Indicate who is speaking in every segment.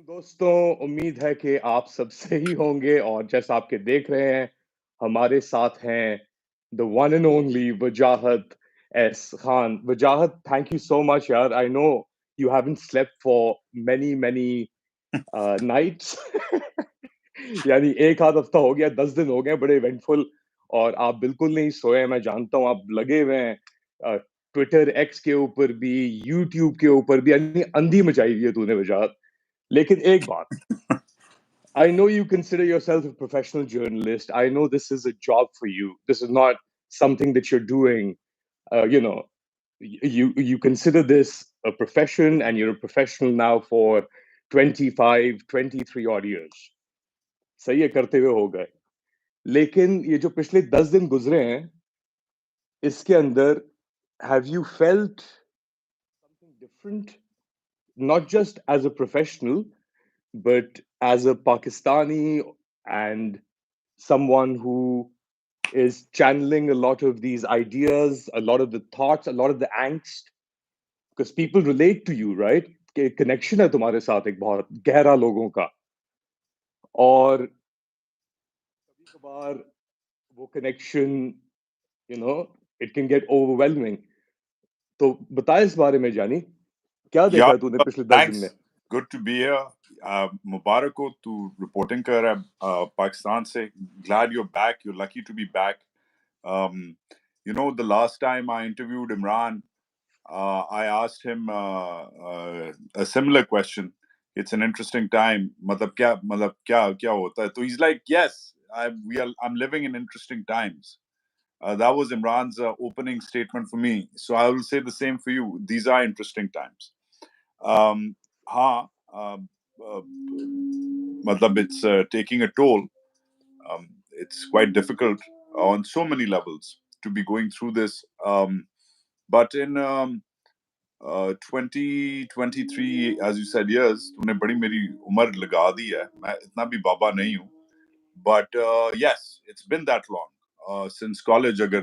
Speaker 1: دوستوں امید ہے کہ آپ سب صحیح ہوں گے اور جیسا آپ کے دیکھ رہے ہیں ہمارے ساتھ ہیں the one and only Wajahat S Khan. Wajahat, thank you so much yaar. I know you haven't slept for many nights. یعنی ایک آدھ ہفتہ ہو گیا 10 دن ہو گئے بڑے ایونٹفل اور آپ بالکل نہیں سوئے. میں جانتا ہوں آپ لگے ہوئے ہیں ٹویٹر ایکس کے اوپر بھی یوٹیوب کے اوپر بھی یعنی اندھی مچائی ہوئی ہے تو نے وجاہت. لیکن ایک بات, I know you consider yourself a professional journalist. I know this is a job for you. This is not something that you're doing. You know, you consider this a profession, and you're a professional now for 25, 23 odd years. صحیح ہے, کرتے ہوئے ہو گئے. لیکن یہ جو پچھلے 10 دن گزرے ہیں اس کے اندر have you felt something different, not just as a professional but as a Pakistani and someone who is channeling a lot of these ideas, a lot of the thoughts, a lot of the angst, because people relate to you, right? کہ connection ہے تمہارے ساتھ ایک بہت گہرا لوگوں کا, اور کبھی کبھار وہ connection it can get overwhelming. تو بتا اس بارے میں جانی, کیا دیکھا تو نے پچھلے 10 دن میں؟
Speaker 2: Good to be here. مبارک ہو تو رپورٹنگ کر رہا ہے پاکستان سے. Glad you're back. You're lucky to be back. The last time I interviewed Imran, I asked him a similar question. It's an interesting time. مطلب کیا ہوتا ہے؟ تو he's like, yes, I'm living in interesting times. That was Imran's opening statement for me. So I will say the same for you. These are interesting times. Matlab it's taking a toll. It's quite difficult on so many levels to be going through this. But in 2023, as you said, years, tune badi meri umar laga di hai. Main itna bhi baba nahi hu. But yes, it's been that long. Since college, agar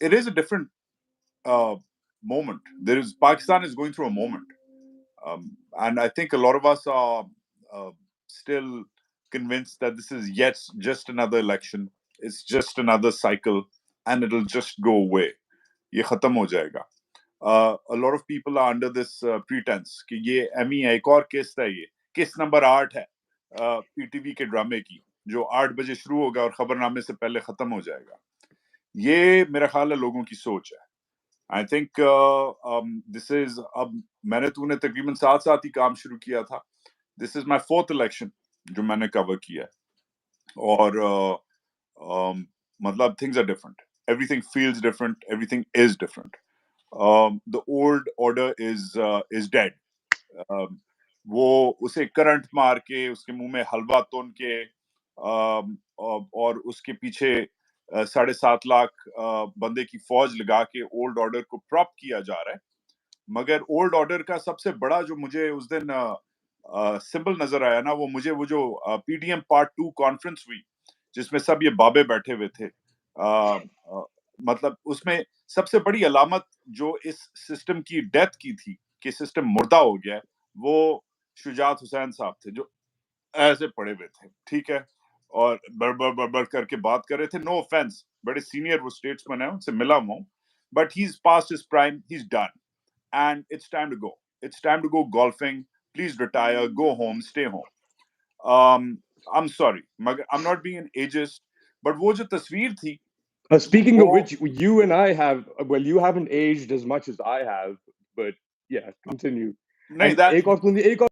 Speaker 2: it is a different moment. Pakistan is going through a moment, and I think a lot of us are still convinced that this is yet just another election. It's just another cycle, and it'll just go away. Ye khatam ho jayega. A lot of people are under this pretense ki ye MEI ek aur qist hai, ye qist number 8 hai PTV کے ڈرامے کی, جو 8 بجے شروع ہوگا اور خبرنامے سے پہلے ختم ہو جائے گا. یہ میرا خیال ہے لوگوں کی سوچ ہے. I think this is, اب میں نے تو نے تقریباً ساتھ ہی کام شروع کیا تھا. This is my 4th election جو میں نے cover کیا ہے, اور مطلب things are different. Everything feels different. Everything is different. The old order is dead. وہ اسے کرنٹ مار کے, اس کے منہ میں حلوہ تون کے, اور اس کے پیچھے 7.5 لاکھ بندے کی فوج لگا کے اولڈ آرڈر کو پراپ کیا جا رہا ہے. مگر اولڈ آرڈر کا سب سے بڑا جو مجھے اس دن سمبل نظر آیا نا, وہ جو P D am part 2 conference ہوئی جس میں سب یہ بابے بیٹھے ہوئے تھے, مطلب اس میں سب سے بڑی علامت جو اس سسٹم کی ڈیتھ کی تھی کہ سسٹم مردہ ہو گیا ہے, وہ شجاعت حسین صاحب تھے جو ایسے پڑے ہوئے تھے, ٹھیک ہے, اور بڑ کر کے بات کر رہے تھے. نو آفینس, بڑے سینئر وہ اسٹیٹسمین ہیں, ان سے ملا ہوں, but he is past his prime, he is done, and it's time to go. It's time to go golfing. Please retire, go home, stay home. I'm sorry, I'm not being an ageist, but وہ جو تصویر تھی.
Speaker 1: Speaking of which, you and I have, well, you haven't aged as much as I have, but yeah, continue. ایک اور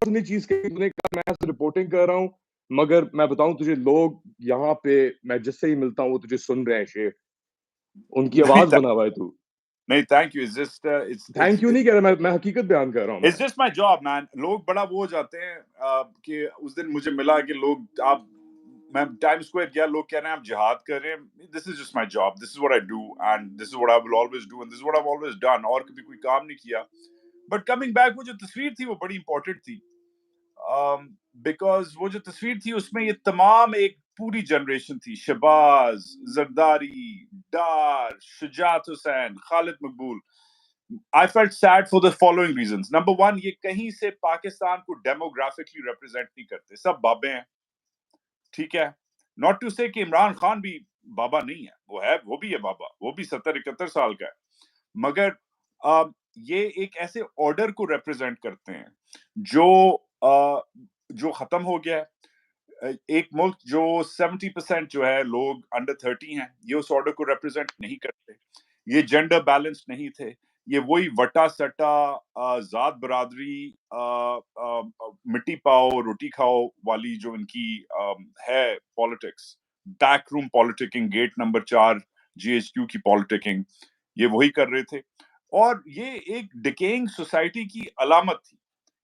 Speaker 1: تم چیز کہ میں رپورٹنگ کر رہا ہوں, مگر میں بتاؤں تجھے, لوگ یہاں پہ میں جس سے ہی ملتا ہوں وہ تجھے سن رہے ہیں شیخ, ان کی آواز بنا ہوا ہے تو.
Speaker 2: نہیں, تھینک یو.
Speaker 1: تھینک یو نہیں کہہ رہا, میں حقیقت بیان کر رہا ہوں.
Speaker 2: It's just my job, man. لوگ بڑا وہ ہو جاتے ہیں کہ اس دن مجھے ملا کہ لوگ, آپ, میں ٹائم اسکوائر گیا, لوگ کہہ رہے ہیں آپ جہاد کر رہے ہیں. This is just my job. This is what I do, and this is what I will always do, and this is what I've always done. اور کبھی کوئی کام نہیں کیا. But coming back, وہ جو تصویر تھی وہ بڑی امپورٹنٹ تھی, بیکاز وہ جو تصویر تھی اس میں یہ تمام ایک پوری جنریشن تھی. شہباز, زرداری, ڈار, شجاعت حسین, خالد مقبول, I felt sad for the following reasons. Number one, یہ کہیں سے پاکستان کو ڈیموگرافکلی ریپرزینٹ نہیں کرتے, سب بابے ہیں, ٹھیک ہے. ناٹ ٹو سے کہ عمران خان بھی بابا نہیں ہے, وہ بھی ہے بابا, وہ بھی 70-71 سال کا ہے, مگر یہ ایک ایسے آرڈر کو ریپرزینٹ کرتے ہیں جو ختم ہو گیا ہے. ایک ملک جو 70% جو ہے لوگ انڈر 30 ہیں, یہ اس آرڈر کو ریپرزینٹ نہیں کرتے. یہ جینڈر بیلنس نہیں تھے, یہ وہی وٹا سٹا ذات برادری مٹی پاؤ روٹی کھاؤ والی جو ان کی ہے پالیٹکس, بیک روم پالیٹکنگ, گیٹ نمبر 4 GHQ کی پالیٹکنگ, یہ وہی کر رہے تھے. اور یہ ایک ڈکیئنگ سوسائٹی کی علامت تھی.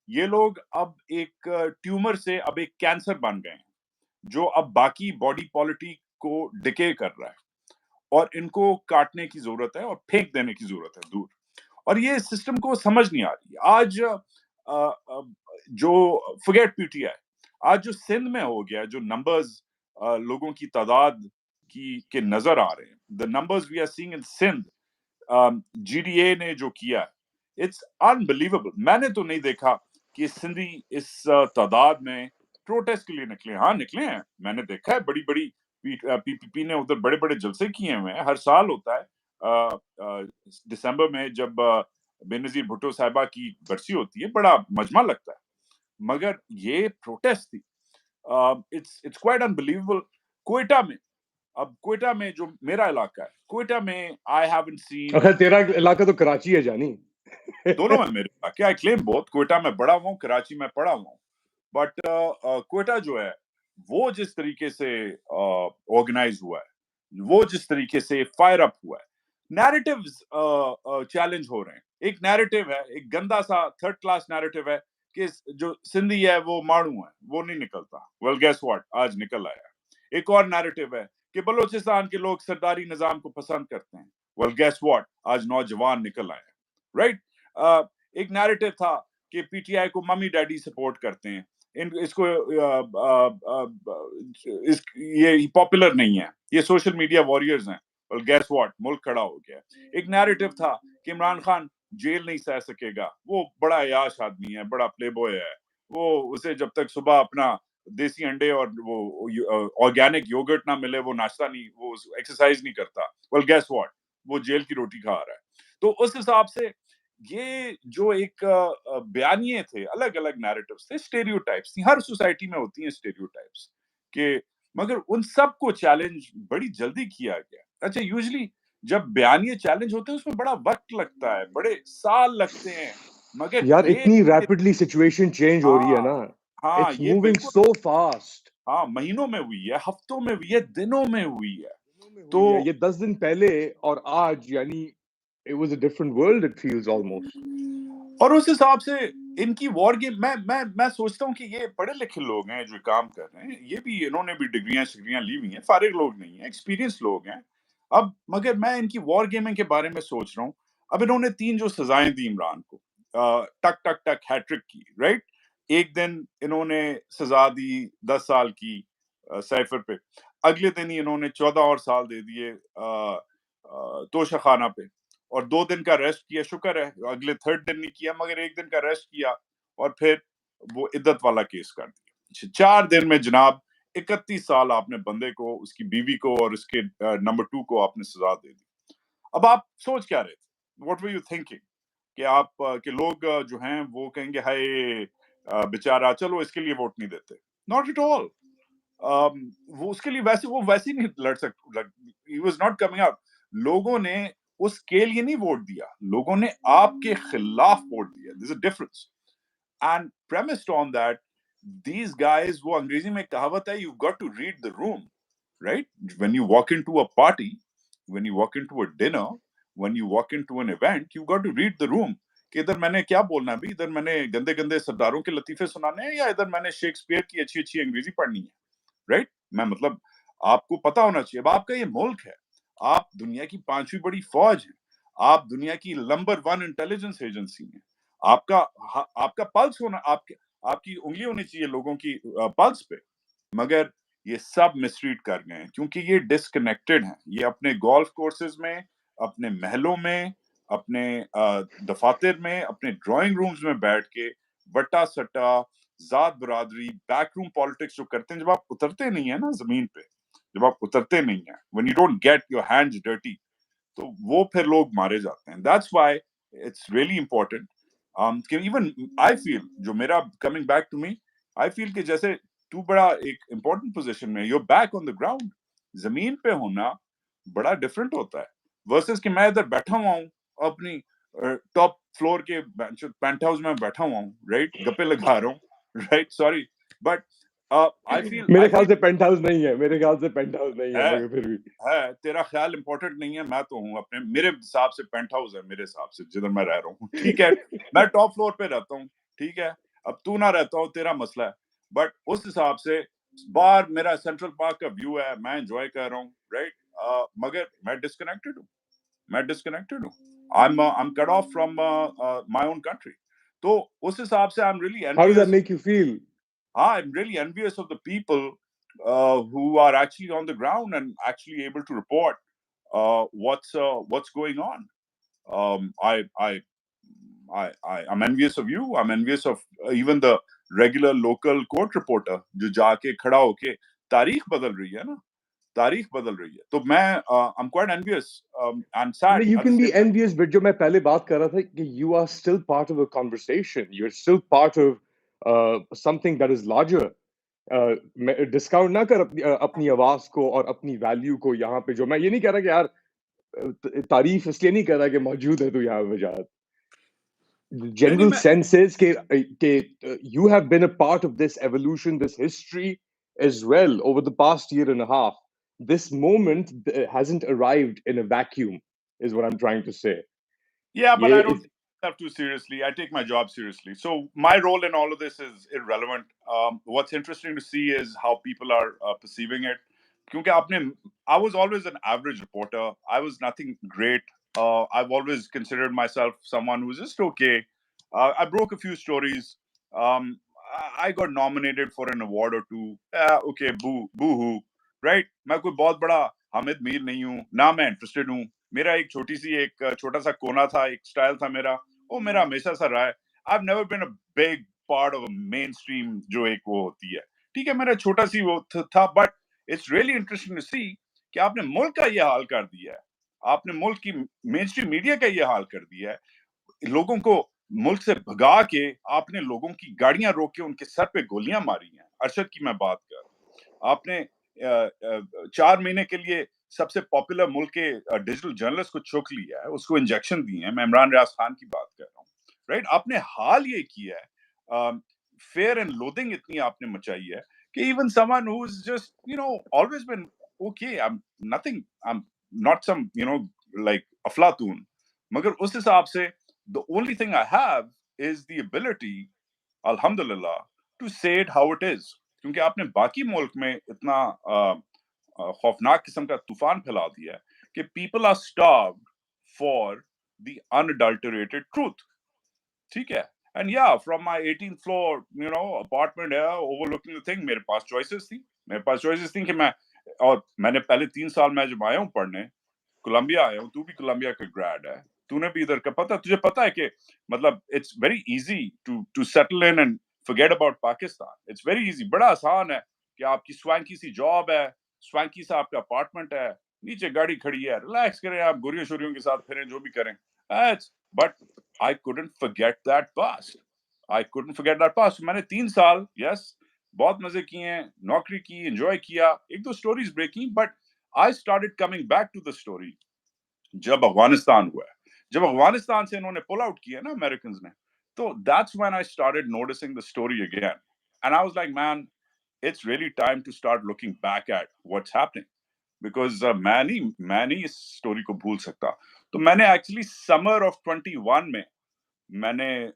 Speaker 2: یہ لوگ اب ایک ٹیومر سے اب ایک کینسر بن گئے ہیں جو اب باقی باڈی پالیٹی کو ڈکے کر رہا ہے, اور ان کو کاٹنے کی ضرورت ہے اور پھینک دینے کی ضرورت ہے دور. اور یہ سسٹم کو سمجھ نہیں آ رہی. آج جو فگیٹ پی ٹی آئی, آج جو سندھ میں ہو گیا, جو نمبرز لوگوں کی تعداد کے نظر آ رہے ہیں, the numbers we are seeing in Sindh, GDA نے جو کیا ہے, it's unbelievable. میں نے تو نہیں دیکھا کہ سندھی اس تعداد میں پروٹیسٹ کے لیے نکلے. ہاں نکلے ہیں, میں نے دیکھا ہے بڑی بڑی PPP نے ادھر بڑے بڑے جلسے کیے ہوئے ہیں, ہر سال ہوتا ہے دسمبر میں جب بینظیر بھٹو صاحبہ کی برسی ہوتی ہے, بڑا مجمع لگتا ہے. مگر یہ پروٹیسٹ تھی, it's quite unbelievable. کوئٹہ میں, اب کوئٹہ میں جو میرا علاقہ ہے, کوئٹہ میں I haven't seen.
Speaker 1: اگر تیرا علاقہ تو کراچی ہے جانی.
Speaker 2: دونوں میں میرے علاقے, I claim بہت. کوئٹہ میں بڑا ہوں, کراچی میں پڑھا ہوں, بٹ کوئٹہ جو ہے وہ جس طریقے سے آرگنائز ہوا ہے, وہ جس طریقے سے فائر اپ ہوا ہے, نیریٹیوز چیلنج ہو رہے ہیں. ایک نیریٹیو ہے, ایک گندا سا تھرڈ کلاس نیریٹیو ہے کہ جو سندھی ہے وہ ماڑو ہے, وہ نہیں نکلتا. ویل گیس واٹ, آج نکل آیا. ایک اور نیریٹیو ہے کہ بلوچستان کے لوگ سرداری نظام کو پسند کرتے ہیں. ویل گیس واٹ, آج نوجوان نکل آیا. رائٹ. ایک نیریٹیو تھا کہ پی ٹی آئی کو ممی ڈیڈی سپورٹ کرتے ہیں, اس کو یہ پاپولر نہیں ہے, یہ سوشل میڈیا واریئرز ہیں. well guess what, ملک کھڑا ہو گیا. ایک نیریٹو تھا کہ عمران خان جیل نہیں سہ سکے گا, وہ بڑا عیاش آدمی ہے, بڑا پلے بوائے ہے, وہ اسے جب تک صبح اپنا دیسی انڈے اور وہ آرگینک یوگرٹ نہ ملے وہ ناشتہ نہیں, وہ ایکسرسائز نہیں کرتا. well guess what, وہ جیل کی روٹی کھا رہا ہے. تو اس حساب سے یہ جو ایک بیانیے تھے, الگ الگ نیریٹوز تھے, اسٹیریوٹائپس تھیں. ہر سوسائٹی میں ہوتی ہیں اسٹیریوٹائپس کہ, مگر ان سب کو چیلنج بڑی جلدی کیا گیا. اچھا, یوزلی جب بیانیے چیلنج ہوتے ہیں اس میں بڑا وقت لگتا ہے, بڑے سال لگتے ہیں, مگر
Speaker 1: یار
Speaker 2: یہ
Speaker 1: اتنی ریپڈلی سچویشن چینج ہو رہی ہے نا,
Speaker 2: ہاں
Speaker 1: اٹس
Speaker 2: یہ
Speaker 1: موونگ
Speaker 2: بالکل,
Speaker 1: سو فاسٹ.
Speaker 2: ہاں مہینوں میں ہوئی ہے, ہفتوں میں ہوئی ہے, دنوں میں ہوئی ہے. تو
Speaker 1: یہ 10 دن پہلے اور آج, یعنی it was a different world, it feels almost.
Speaker 2: اور اس حساب سے ان کی وار گیم, میں سوچتا ہوں کہ یہ پڑھے لکھے لوگ ہیں جو کام کر رہے ہیں, یہ بھی انہوں نے بھی ڈگریاں لی ہوئی ہیں, فارغ لوگ نہیں ہیں, ایکسپیرینس لوگ ہیں. اب مگر میں ان کی وار گیمنگ کے بارے میں سوچ رہا ہوں. اب انہوں نے 3 جو سزائیں دی عمران کو, ٹک ٹک ٹک ہیٹرک کی, رائٹ. ایک دن انہوں نے سزا دی 10 سال کی سیفر پہ, اگلے دن ہی انہوں نے 14 اور سال دے دیے توشہ خانہ پہ, اور 2 دن کا ریسٹ کیا. شکر ہے اگلے تھرڈ دن نہیں کیا, مگر 1 دن کا ریسٹ کیا, اور پھر وہ عدت والا کیس کر دیا. 4 دن میں جناب 31 سال آپ نے بندے کو, اس کی بیوی کو اور اس کے نمبر 2 کو آپ نے سزا دے دی. اب آپ سوچ کیا رہے تھے, واٹ ور یو تھنکنگ, کہ آپ کے لوگ جو ہیں وہ کہیں گے ہائے بیچارہ, چلو اس کے لیے ووٹ نہیں دیتے. Not at all. وہ اس کے لیے ویسے نہیں لڑ سکتا, he was not coming out. لوگوں نے اس کے لیے نہیں ووٹ دیا, لوگوں نے آپ کے خلاف ووٹ دیا. There's a difference. And premised on that, these guys, وہ انگریزی میں کہاوت ہے, you've got to read the room, right? When you walk into a party, when you walk into a dinner, when you walk into an event, you've got to read the room. کہ ادھر میں نے کیا بولنا ہے, ادھر میں نے گندے گندے سرداروں کے لطیفے سنانے ہیں, یا ادھر میں نے شیکسپیئر کی اچھی اچھی انگریزی پڑھنی ہے, رائٹ. میں مطلب آپ کو پتا ہونا چاہیے, اب آپ کا یہ ملک ہے, آپ دنیا کی 5ویں بڑی فوج ہیں, آپ دنیا کی نمبر 1 انٹیلیجنس ایجنسی ہیں, آپ کا پلس ہونا, آپ کی انگلی ہونی چاہیے لوگوں کی پلس پہ. مگر یہ سب مسٹریٹ کر گئے ہیں, کیونکہ یہ ڈسکنیکٹڈ ہیں, یہ اپنے گولف کورسز میں, اپنے محلوں میں, اپنے دفاتر میں, اپنے ڈرائنگ رومز میں بیٹھ کے وٹا سٹا ذات برادری بیک روم پالیٹکس جو کرتے ہیں, جب آپ اترتے نہیں ہیں نا زمین پہ, جب آپ اترتے نہیں ہیں, when you don't get your hands dirty, تو وہ پھر لوگ مارے جاتے ہیں. That's why it's really important. کہ even I feel, جو میرا coming back to me, I feel کہ جیسے تو بڑا ایک important position میں, you're back on the ground. زمین پہ ہونا بڑا ڈفرینٹ ہوتا ہے ورسز کہ میں ادھر بیٹھا ہوا ہوں اپنی ٹاپ فلور کے پینٹ ہاؤس میں بیٹھا ہوا ہوں, رائٹ, گپے لگا رہا ہوں, رائٹ, سوری, بٹ
Speaker 1: میرے خیال سے پینٹ ہاؤس نہیں ہے, میرے خیال سے پینٹ ہاؤس نہیں ہے, مگر پھر بھی
Speaker 2: ہے, تیرا خیال امپورٹنٹ نہیں ہے, میں تو ہوں اپنے, میرے حساب سے پینٹ ہاؤس ہے میرے حساب سے جدھر میں رہ رہا ہوں, ٹھیک ہے, میں ٹاپ فلور پہ رہتا ہوں, ٹھیک ہے, اب تو نہ رہتا ہو تیرا مسئلہ ہے, بٹ اس حساب سے باہر میرا سینٹرل پارک کا ویو ہے, میں انجوائے کر رہا ہوں, رائٹ, مگر میں ڈسکنیکٹڈ ہوں, میں ڈسکنیکٹڈ ہوں, I'm cut off from my own country. تو اس حساب سے I'm really
Speaker 1: how does that
Speaker 2: envious.
Speaker 1: make you feel?
Speaker 2: I'm really envious of the people who are actually on the ground and actually able to report what's going on. I'm envious of you. I'm envious of even the regular local court reporter جو جا کے کھڑا ہو کے تاریخ بدل رہی ہے نا, تاریخ بدل رہی ہے. تو میں I'm quite envious and sad
Speaker 1: You
Speaker 2: at the
Speaker 1: can be
Speaker 2: same time.
Speaker 1: envious, but جو میں پہلے بات کر رہا تھا کہ you are still part of a conversation, you're still part of something that is larger. Discount نہ کر اپنی آواز کو اور اپنی ویلیو کو یہاں پہ. جو میں یہ نہیں کہہ رہا کہ یار تعریف اس لیے نہیں کر رہا کہ موجود ہے تو یہاں وجاہت. General sense is کہ you have been a part of this evolution, this history as well over the past year and a half. This moment hasn't arrived in a vacuum, is what I'm trying to say.
Speaker 2: Yeah, but I don't take myself too seriously. I take my job seriously. So my role in all of this is irrelevant. What's interesting to see is how people are perceiving it. I was always an average reporter. I was nothing great. I've always considered myself someone who's just okay. I broke a few stories. I got nominated for an award or two. Okay, boo-hoo. Right? میں کوئی بہت بڑا حامد میر نہیں ہوں, نہ میں interested ہوں. میرا ایک چھوٹا سا کونا تھا, ایک سٹائل تھا میرا, وہ میرا ہمیشہ سا رہا ہے. I've never been a big part of a mainstream جو ایک وہ ہوتی ہے, ٹھیک ہے, میرا چھوٹا سی وہ تھا. But it's really interesting to see کہ آپ نے ملک کا یہ حال کر دیا ہے, آپ نے ملک کی مین اسٹریم میڈیا کا یہ حال کر دیا ہے, لوگوں کو ملک سے بھگا کے آپ نے لوگوں کی گاڑیاں روک کے ان کے سر پہ گولیاں ماری ہیں. ارشد کی میں بات کر رہا ہوں, آپ نے 4 مہینے کے لیے سب سے پاپولر ملک کے ڈیجیٹل جرنلسٹ کو چوک لیا ہے, اس کو انجیکشن دیے ہیں. میں عمران ریاض خان کی بات کر رہا ہوں, رائٹ. آپ نے حال یہ کیا ہے, فیئر اینڈ لودنگ اتنی آپ نے مچائی ہے کہ even someone who's just always been okay, I'm nothing, I'm not some like افلاطون, مگر اس حساب سے the only thing I have is the ability, alhamdulillah, to say it how it is. کیونکہ آپ نے باقی ملک میں اتنا خوفناک قسم کا طوفان پھیلا دیا ہے کہ people are starved for the unadulterated truth. ٹھیک ہے. And yeah, from my 18th floor, apartment overlooking the thing, میرے پاس choices تھیں کہ میں نے پہلے 3 سال میں جب آیا ہوں پڑھنے, کولمبیا آیا ہوں, تو بھی کولمبیا کا گریڈ ہے, تو نے بھی ادھر کا تجھے پتا ہے کہ مطلب it's very easy to settle in and forget about Pakistan. It's very easy, بڑا آسان ہے کہ آپ کی سوینکی سی جاب ہے, سوینکی سا آپ کا اپارٹمنٹ ہے, نیچے گاڑی کھڑی ہے, ریلیکس کریں آپ, گوریوں شوریوں کے ساتھ پھریں, جو بھی کریں. But I couldn't forget that past. میں نے 3 سال بہت مزے کیے ہیں, نوکری کی, انجوائے کیا, 1-2 stories breaking, but I started coming back to the story جب افغانستان ہوا ہے. جب افغانستان سے انہوں نے پل آؤٹ کیا نا امریکنز نے, تو that's when I started noticing the story again. And I was like, man, it's really time to start looking back at what's happening. Because میں نہیں اس اسٹوری کو بھول سکتا. تو میں نے ایکچولی سمر آف 21 میں نے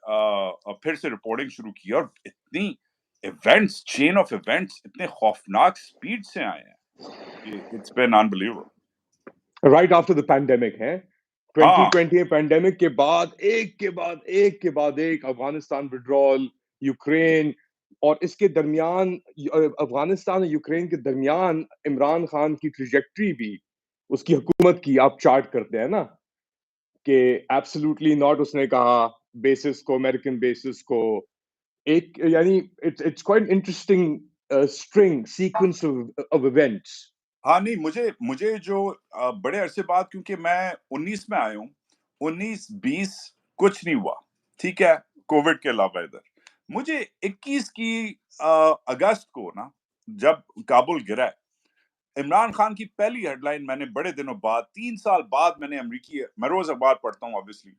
Speaker 2: پھر سے رپورٹنگ شروع کی, اور اتنی ایونٹس, چین آف ایونٹس اتنے خوفناک سپیڈ سے آئے ہیں کہ it's been unbelievable.
Speaker 1: Right after the pandemic ہے 2020 پینڈیمک کے بعد ایک کے بعد ایک افغانستان وڈرال, یوکرین, اور اس کے درمیان افغانستان اور یوکرین کے درمیان عمران خان کی ٹریجیکٹری بھی, اس کی حکومت کی آپ چارٹ کرتے ہیں نا, کہ ایبسلیوٹلی ناٹ اس نے کہا بیسس کو امریکن بیسس کو ایک یعنی it's quite interesting string sequence of events.
Speaker 2: ہاں نہیں مجھے جو بڑے عرصے بعد کیونکہ میں 19 میں آیا ہوں 19-20 کچھ نہیں ہوا ٹھیک ہے کووڈ کے علاوہ ادھر مجھے 21 کی اگست کو نا جب کابل گرا ہے عمران خان کی پہلی ہیڈ لائن میں نے بڑے دنوں بعد 3 سال بعد میں نے امریکی میں روز اخبار پڑھتا ہوں obviously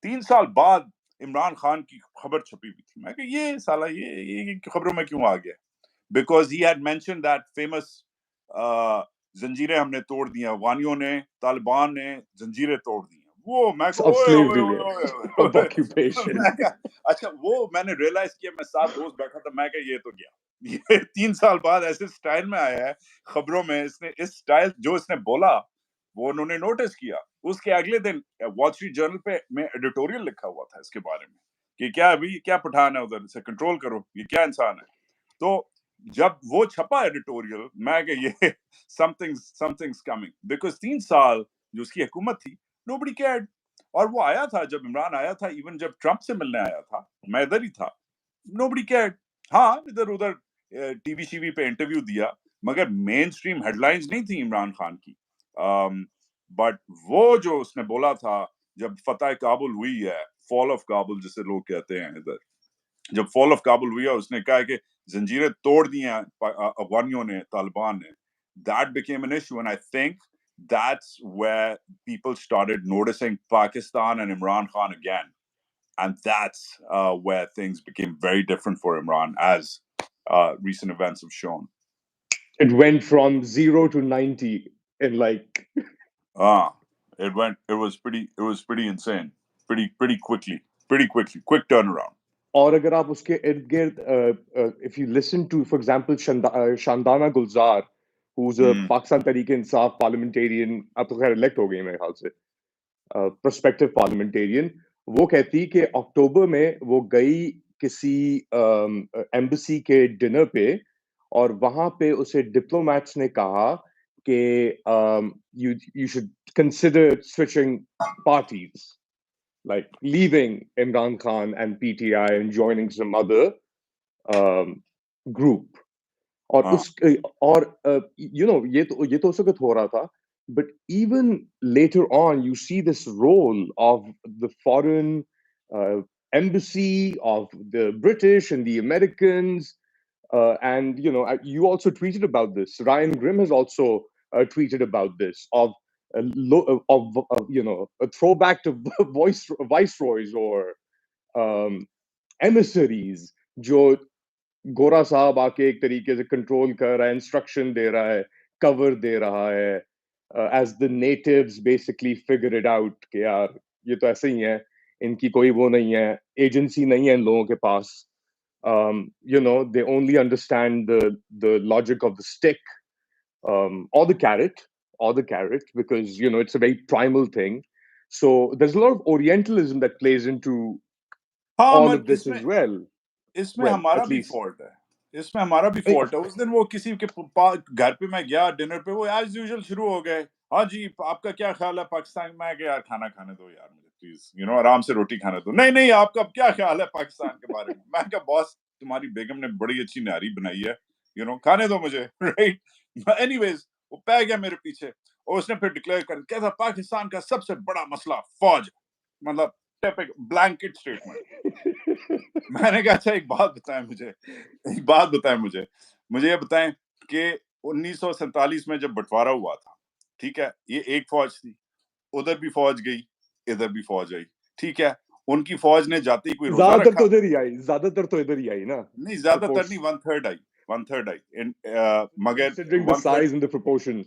Speaker 2: 3 سال بعد عمران خان کی خبر چھپی ہوئی تھی میں کہ یہ سالہ یہ خبروں میں کیوں آ گیا because he had mentioned that famous زنجیریں ہم نے توڑ دی افغانیوں نے طالبان نے زنجیریں توڑ دی وہ میں اچھا وہ میں نے ریئلائز کیا میں ساتھ دوست بیٹھا تھا میں کہ یہ تو گیا یہ 3 سال بعد ایسے سٹائل میں آیا ہے خبروں میں اس نے اس سٹائل جو اس نے بولا وہ انہوں نے نوٹس کیا اس کے اگلے دن وال اسٹریٹ جرنل پہ میں ایڈیٹوریل لکھا ہوا تھا اس کے بارے میں کہ کیا ابھی کیا پٹھان ہے ادھر اسے کنٹرول کرو یہ کیا انسان ہے تو جب وہ چھپا ایڈیٹوریل میں کہ یہ something's coming because 3 سال جو اس کی حکومت تھی nobody cared اور وہ آیا تھا جب عمران آیا تھا ایون جب ٹرمپ سے ملنے آیا تھا میں ادھر ہی تھا nobody cared ہاں ادھر ادھر ٹی وی شی وی پہ انٹرویو دیا مگر مین اسٹریم ہیڈ لائنز نہیں تھی عمران خان کی بٹ وہ جو اس نے بولا تھا جب فتح کابل ہوئی ہے فال آف کابل جسے لوگ کہتے ہیں ادھر جب فال آف کابل ہوئی ہے اس نے کہا کہ زنجیریں توڑ دی ہیں افغانیوں نے طالبان نے that became an issue and I think that's where people started noticing Pakistan and Imran Khan again and that's where things became very different for Imran as recent events have shown.
Speaker 1: It went from 0 to 90 in like
Speaker 2: it was pretty insane pretty quickly quick turnaround.
Speaker 1: اور اگر آپ اس کے ارد گرد if you listen to for example Shandana Gulzar who's a Pakistan Tehreek Insaf parliamentarian اب تو خیر elect ہو گئی میرے خیال سے prospective parliamentarian وہ کہتی کہ اکتوبر میں وہ گئی کسی ایمبسی کے ڈنر پہ اور وہاں پہ اسے ڈپلومیٹس نے کہا کہ you should consider switching parties like leaving Imran Khan and PTI and joining some other group. اور you know یہ تو اس وقت ہو رہا تھا but even later on you see this role of the foreign embassy of the British and the Americans and you know you also tweeted about this. Ryan Grimm has also tweeted about this of you know a throwback to viceroys or emissaries جو گورا صاحب آ کے ایک طریقے سے control کر رہا ہے انسٹرکشن دے رہا ہے کور دے رہا ہے as the natives basically figure it out کہ یار یہ تو ایسے ہی ہے ان کی کوئی وہ نہیں ہے ایجنسی نہیں ہے ان لوگوں کے پاس you know they only understand the logic of the stick or the carrot because you know it's a very primal thing so there's a lot of orientalism that plays into all of this as well.
Speaker 2: اس میں ہمارا بھی fault ہے اس دن وہ کسی کے گھر پہ میں گیا ڈنر پہ وہ ایز یوزل شروع ہو گئے ہاں جی آپ کا کیا خیال ہے پاکستان میں کہ یار کھانا کھانے دو یار مجھے پلیز یو نو آرام سے روٹی کھانے دو نہیں آپ کا کیا خیال ہے پاکستان کے بارے میں کہا باس تمہاری بیگم نے بڑی اچھی نہاری بنائی ہے یو نو کھانے دو مجھے رائٹ اینی ویز وہ پہ گیا میرے پیچھے اور اس نے پھر ڈکلیئر کر کہتا پاکستان کا سب سے بڑا مسئلہ فوج مطلب بلینکٹ اسٹیٹمنٹ میں نے کہا اچھا ایک بات بتائیں مجھے یہ بتائیں کہ 1947 میں جب بٹوارا ہوا تھا ٹھیک ہے یہ ایک فوج تھی ادھر بھی فوج گئی ادھر بھی فوج آئی ٹھیک ہے ان کی فوج نے جاتے ہی کوئی روزہ رکھا
Speaker 1: زیادہ تر تو ادھر ہی آئی نا
Speaker 2: نہیں زیادہ تر نہیں 1/3 آئی مگر 1/3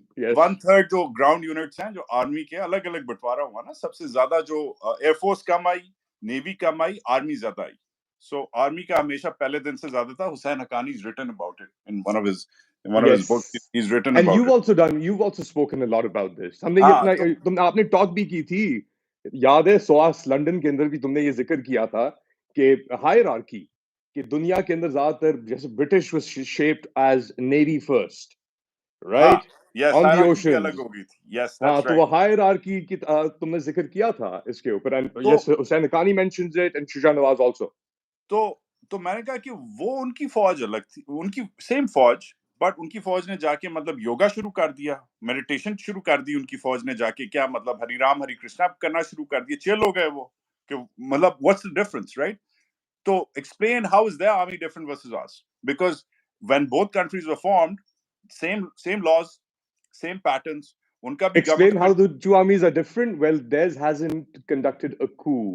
Speaker 2: جو گراؤنڈ یونٹس ہیں جو آرمی کے الگ الگ بٹوارا ہوا نا سب سے زیادہ جو ایئر فورس کم آئی نیوی کم آئی آرمی زیادہ آئی سو آرمی کا ہمیشا پہلے دن سے زیادہ تھا حسین Haqqani has written about it in one of his books he's written
Speaker 1: and
Speaker 2: about
Speaker 1: you've also spoken a lot about this ہم نے یہ اپنا آپ نے ٹاک بھی کی تھی یاد ہے سواس لنڈن کے اندر بھی تم نے یہ ذکر کیا تھا کہ ہائرارکی کہ دنیا کے اندر زیادہ تر جیسے British was shaped as navy first right
Speaker 2: Yes,
Speaker 1: on the
Speaker 2: hierarchy بھی الگ
Speaker 1: oceans.
Speaker 2: ہو گئی تھی. Yes,
Speaker 1: ہاں
Speaker 2: that's
Speaker 1: تو وہ
Speaker 2: right.
Speaker 1: hierarchy کی تم نے ذکر کیا تھا اس کے اوپر, and
Speaker 2: تو
Speaker 1: yes, Hussain Haqqani mentions it and Shuja Nawaz also.
Speaker 2: تو میں نے کہا کہ وہ ان کی فوج الگ تھی, ان کی سیم فوج, بٹ ان کی فوج نے جا کے مطلب یوگا شروع کر دیا, میڈیٹیشن شروع کر دی ان کی فوج نے جا کے, کیا مطلب ہری رام ہری کرشنا کرنا شروع کر دیا, چل ہو گئے وہ, کہ مطلب واٹس the difference, right? تو explain how is their army different versus us, because when both countries were formed, same laws, same patterns, ان کا بھی
Speaker 1: Explain how
Speaker 2: government.
Speaker 1: the two armies are different. Well, theirs hasn't conducted a coup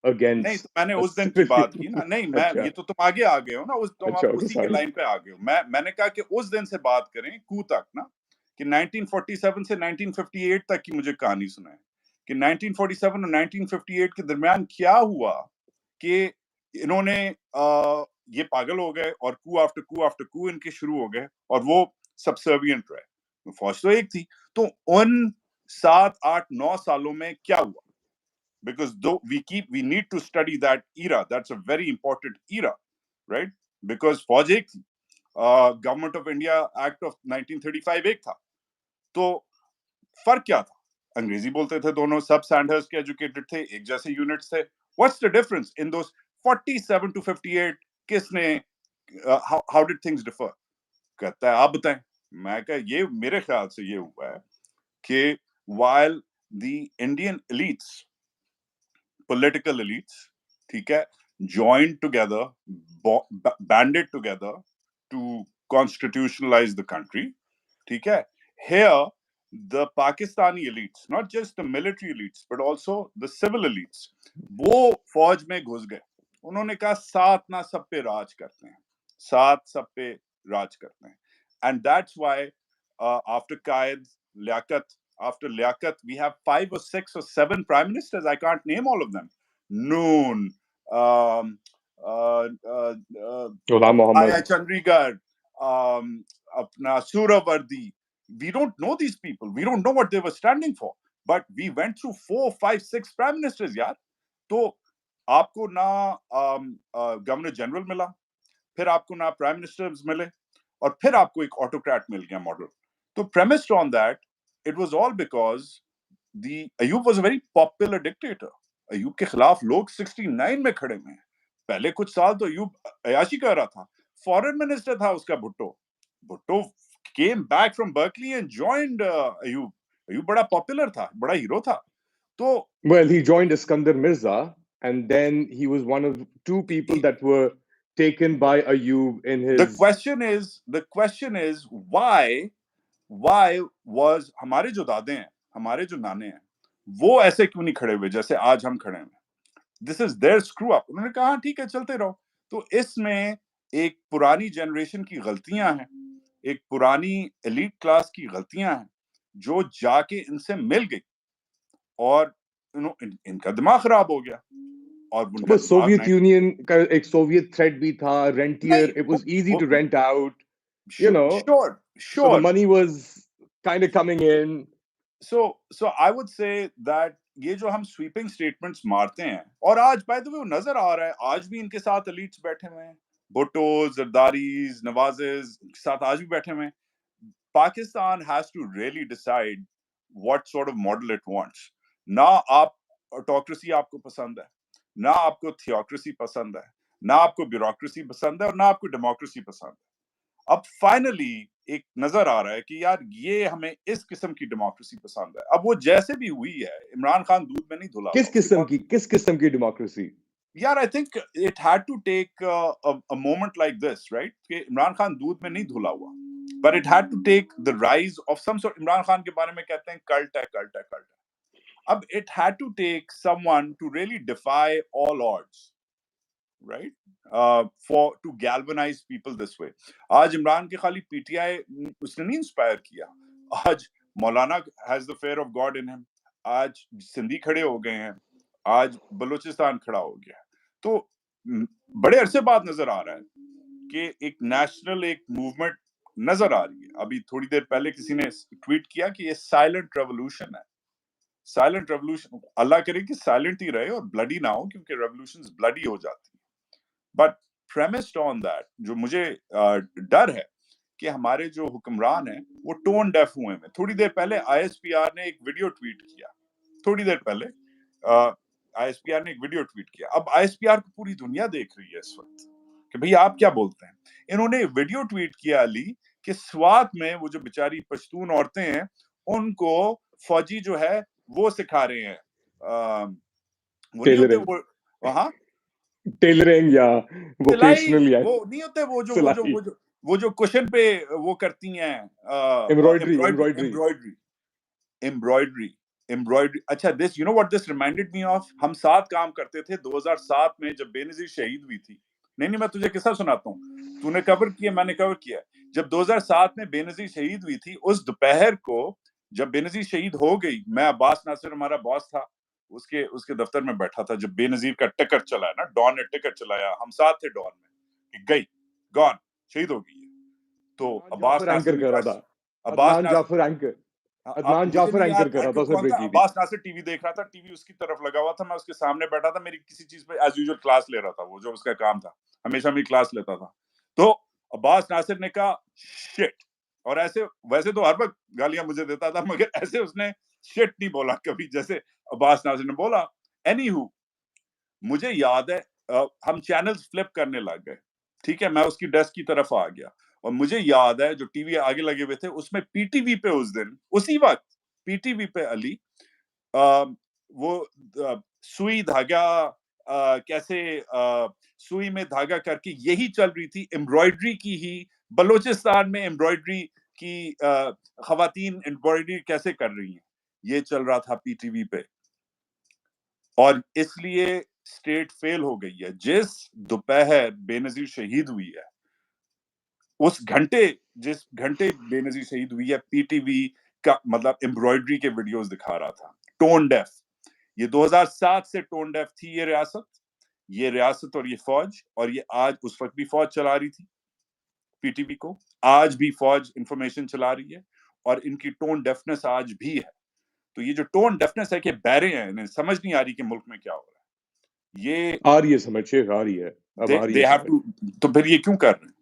Speaker 2: نہیں تو
Speaker 1: against
Speaker 2: میں نے
Speaker 1: a
Speaker 2: اس دن کی بات کی
Speaker 1: civilian.
Speaker 2: نا, نہیں میں
Speaker 1: اچھا
Speaker 2: یہ تو تم آگے آ گئے ہو نا, تم
Speaker 1: اچھا,
Speaker 2: اب
Speaker 1: okay,
Speaker 2: اسی کے
Speaker 1: sorry.
Speaker 2: لائن پہ آ گئے ہو. میں نے کہا کہ اس دن سے بات کریں کو تک نا, کہ 1947 سے 1958 تک کی مجھے کہانی سنائیں, کہ 1947 اور 1958 کے درمیان کیا ہوا کہ انہوں نے یہ پاگل ہو گئے اور کو آفٹر کو آفٹر کو ان کے شروع ہو گئے, اور وہ سبسروینٹ رہے. فوج تو ایک تھی. تو ان 7-8-9 سالوں میں کیا ہوا, because though we need to study that era, that's a very important era, right? Because فوج ایک تھی, government of India act of 1935 ایک تھا. تو فرق کیا تھا, انگریزی بولتے تھے دونوں, سب سینڈرز کے ایجوکیٹڈ تھے, ایک جیسے یونٹس تھے. What's the difference in those 47 to 58, کس نے how did things differ? کہتا ہے آپ بتائیں. میں کہا یہ میرے خیال سے یہ ہوا ہے کہ while the Indian elites, political elites, ٹھیک ہے, joined together, banded together to constitutionalize the country, ٹھیک ہے, here the Pakistani elites, not just the military elites but also the civil elites, وہ فوج میں گھس گئے. انہوں نے کہا ساتھ نہ سب پہ راج کرتے ہیں, ساتھ سب پہ راج کرتے ہیں. And that's why after Qaid, Liaquat, after Liaquat, we have 5 or 6 or 7 prime ministers. I can't name all of them. Noon,
Speaker 1: Ghulam Mohammed.
Speaker 2: Chandigarh, apna Suravardi. We don't know these people. We don't know what they were standing for. But we went through 4, 5, 6 prime ministers, yaar. تو آپ کو نہ governor general ملا, پھر آپ کو نہ prime minister ملے, اور پھر آپ کو ایک آٹوکریٹ مل گیا ماڈل. تو premised on that, it was all because Ayub was a very popular dictator. Ayub کے خلاف لوگ 69 میں کھڑے ہوئے ہیں. پہلے کچھ سال تو ایوب عیاشی کر رہا تھا. فورن منسٹر تھا اس کا Bhutto came back from Berkeley and joined Ayub. Ayub بڑا پاپولر تھا, بڑا ہیرو تھا. تو
Speaker 1: Well, he joined Iskandar Mirza, and then he was one of 2 people that were taken by Ayub in
Speaker 2: the
Speaker 1: his.
Speaker 2: question is why was ہمارے جو دادے ہیں, ہمارے جو نانے ہیں, وہ ایسے کیوں نہیں کھڑے ہوئے جیسے آج ہم کھڑے ہیں. دس از their screw up. انہوں نے کہا ٹھیک ہے چلتے رہو. تو اس میں ایک پرانی جنریشن کی غلطیاں ہیں, ایک پرانی ایلیٹ کلاس کی غلطیاں ہیں, جو جا کے ان سے مل گئی, اور ان کا دماغ خراب ہو گیا. اور ان کا
Speaker 1: But Soviet Union کا ایک Soviet threat بھی تھا, rentier. It was easy to rent out, you know. So the money was kind of coming in.
Speaker 2: So I would say that یہ جو ہم sweeping statements مارتے ہیں, اور آج by the way وہ نظر آ رہا ہے, آج بھی ان کے ساتھ elites بیٹھے ہوئے ہیں, بھٹو, زرداریز, نوازز کے ساتھ آج بھی بیٹھے ہوئے ہیں. Pakistan has to really decide what sort of model it wants. نہ آپ autocracy آپ کو پسند ہے, نہ آپ کو theocracy پسند ہے, نہ آپ کو bureaucracy پسند ہے, اور نہ آپ کو democracy پسند ہے. اب فائنلی ایک نظر آ رہا ہے کہ یار یہ ہمیں اس قسم کی ڈیموکریسی پسند ہے. اب وہ جیسے بھی ہوئی ہے, عمران خان دودھ میں نہیں دھلا ہوا.
Speaker 1: کس قسم کی ڈیموکریسی؟
Speaker 2: یار I think it had to take a moment like this, right, کہ عمران خان دودھ میں نہیں دھلا ہوا, but it had to take the rise of some sort. Imran Khan کے بارے میں کہتے ہیں کلٹ ہے. اب it had to take someone to really defy all odds, right, to galvanize people this way. آج عمران کے خالی پی ٹی آئی اس نے نہیں انسپائر کیا, آج مولانا has the fear of God in him, آج سندھی کھڑے ہو گئے ہیں, آج بلوچستان کھڑا ہو گیا. تو بڑے عرصے بعد نظر آ رہا ہے کہ ایک نیشنل ایک موومنٹ نظر آ رہی ہے. ابھی تھوڑی دیر پہلے کسی نے ٹویٹ کیا کہ یہ سائلنٹ ریولوشن ہے. سائلنٹ ریولوشن, اللہ کرے کہ سائلنٹ ہی رہے اور بلڈی نہ ہو, کیونکہ ریولوشنز بلڈی ہو جاتی ہیں. بٹ premised on that, جو مجھے ڈر ہے کہ ہمارے جو حکمران ہیں وہ ٹون ڈیف ہوئے ہیں. تھوڑی دیر پہلے آئی ایس پی آر نے ایک ویڈیو ٹویٹ کیا, تھوڑی دیر پہلے آئی ایس پی آر نے ایک ویڈیو ٹویٹ کیا. اب آئی ایس پی آر کو پوری دنیا دیکھ رہی ہے اس وقت کہ بھئی آپ کیا بولتے ہیں. انہوں نے ویڈیو ٹویٹ کیا علی کہ سوات میں وہ جو بیچاری پشتون عورتیں ہیں ان کو فوجی جو ہے وہ سکھا رہے ہیں, وہ نہیں ہوتے وہ وہاں
Speaker 1: ٹیلرنگ یا
Speaker 2: سلائی,
Speaker 1: ووکیشنل یا
Speaker 2: وہ نہیں ہوتے
Speaker 1: سلائی,
Speaker 2: وہ جو کوشن پہ وہ کرتی ہیں ایمبرائڈری. اچھا this you know what this reminded me of, ہم ساتھ کام کرتے تھے 2007 میں جب بے نظیر شہید ہوئی تھی. نہیں میں تجھے قصہ سناتا ہوں, تو نے کور کیا میں نے کور کیا. جب 2007 میں بے نظیر شہید ہوئی تھی, اس دوپہر کو جب بے نظیر شہید ہو گئی, میں عباس ناصر ہمارا باس تھا, اس کے دفتر میں بیٹھا تھا جب بے نظیر کا ٹکٹ چلا ہے نا, ڈان نے ٹکٹ چلایا, ہم ساتھ تھے ڈان میں, کہ گئی گون شہید ہو گئی ہے. تو عباس ناصر نے کہا, عباس ناصر
Speaker 1: عدنان
Speaker 2: مجھے
Speaker 1: جعفر
Speaker 2: نہیں
Speaker 1: اینکر
Speaker 2: یاد
Speaker 1: کر رہا تھا, اس نے
Speaker 2: کون تھا.
Speaker 1: بریک کی تھی.
Speaker 2: عباس ناصر ٹی وی دیکھ رہا تھا, ٹی وی اس کی طرف لگا ہوا تھا, میں اس کے سامنے بیٹھا تھا, میری کسی چیز پہ ایز یوزول کلاس لے رہا تھا, وہ جو اس کا کام تھا ہمیشہ میری کلاس لیتا تھا. تو عباس ناصر نے کہا شٹ, اور ایسے ویسے تو ہر وقت گالیاں مجھے دیتا تھا مگر ایسے اس نے شٹ نہیں بولا کبھی جیسے عباس ناصر نے بولا. اینی ہو مجھے یاد ہے ہم چینلز فلپ کرنے لگ گئے, ٹھیک ہے, میں اس کی ڈیسک کی طرف آ گیا, اور مجھے یاد ہے جو ٹی وی آگے لگے ہوئے تھے اس میں پی ٹی وی پہ اس دن اسی وقت پی ٹی وی پہ علی وہ سوئی دھاگا کیسے سوئی میں دھاگا کر کے یہی چل رہی تھی, امبرائڈری کی ہی, بلوچستان میں امبرائڈری کی خواتین امبرائڈری کیسے کر رہی ہیں, یہ چل رہا تھا پی ٹی وی پہ. اور اس لیے اسٹیٹ فیل ہو گئی ہے. جس دوپہر بے نظیر شہید ہوئی ہے, جس گھنٹے بے نظیر شہید ہوئی ہے, پی ٹی وی کا مطلب امبرائڈری کے ویڈیوز دکھا رہا تھا. ٹون ڈیف, یہ 2007 سے ٹون ڈیف تھی یہ ریاست اور یہ فوج, اور یہ آج اس وقت بھی فوج چلا رہی تھی پی ٹی وی کو, آج بھی فوج انفارمیشن چلا رہی ہے, اور ان کی ٹون ڈیفنس آج بھی ہے. تو یہ جو ٹون ڈیفنس ہے کہ بہرے ہیں, انہیں سمجھ نہیں آ رہی کہ ملک میں کیا ہو رہا ہے. یہ
Speaker 1: آ رہی ہے سمجھ, شیخ آ رہی ہے, اب آ رہی ہے سمجھ.
Speaker 2: تو پھر یہ کیوں کر رہے ہیں